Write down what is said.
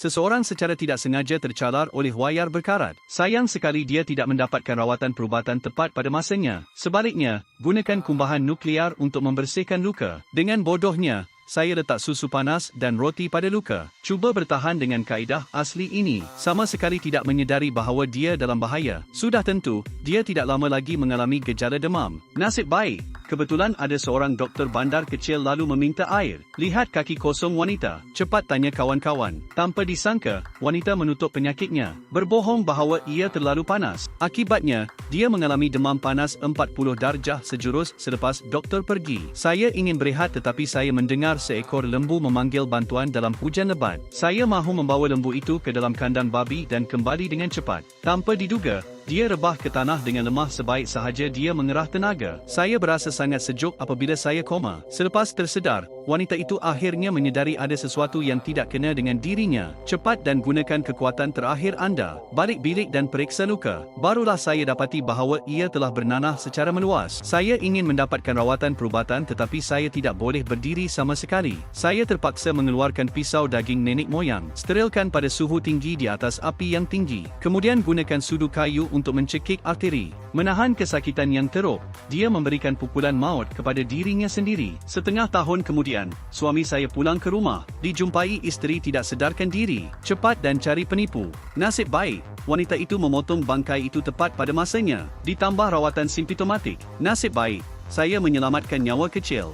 Seseorang secara tidak sengaja tercalar oleh wayar berkarat. Sayang sekali dia tidak mendapatkan rawatan perubatan tepat pada masanya. Sebaliknya, gunakan kumbahan nuklear untuk membersihkan luka. Dengan bodohnya, saya letak susu panas dan roti pada luka. Cuba bertahan dengan kaedah asli ini. Sama sekali tidak menyedari bahawa dia dalam bahaya. Sudah tentu, dia tidak lama lagi mengalami gejala demam. Nasib baik, kebetulan ada seorang doktor bandar kecil lalu meminta air. Lihat kaki kosong wanita. Cepat tanya kawan-kawan. Tanpa disangka, wanita menutup penyakitnya. Berbohong bahawa ia terlalu panas. Akibatnya, dia mengalami demam panas 40 darjah sejurus selepas doktor pergi. Saya ingin berehat tetapi saya mendengar seekor lembu memanggil bantuan dalam hujan lebat. Saya mahu membawa lembu itu ke dalam kandang babi dan kembali dengan cepat. Tanpa diduga, dia rebah ke tanah dengan lemah sebaik sahaja dia mengerah tenaga. Saya berasa sangat sejuk apabila saya koma. Selepas tersedar, wanita itu akhirnya menyedari ada sesuatu yang tidak kena dengan dirinya. Cepat dan gunakan kekuatan terakhir anda. Balik bilik dan periksa luka. Barulah saya dapati bahawa ia telah bernanah secara meluas. Saya ingin mendapatkan rawatan perubatan tetapi saya tidak boleh berdiri sama sekali. Saya terpaksa mengeluarkan pisau daging nenek moyang. Sterilkan pada suhu tinggi di atas api yang tinggi. Kemudian gunakan sudu kayu untuk mencekik arteri. Menahan kesakitan yang teruk, dia memberikan pukulan maut kepada dirinya sendiri. Setengah tahun kemudian, suami saya pulang ke rumah. Dijumpai isteri tidak sedarkan diri. Cepat dan cari penipu. Nasib baik, wanita itu memotong bangkai itu tepat pada masanya. Ditambah rawatan simptomatik. Nasib baik, saya menyelamatkan nyawa kecil.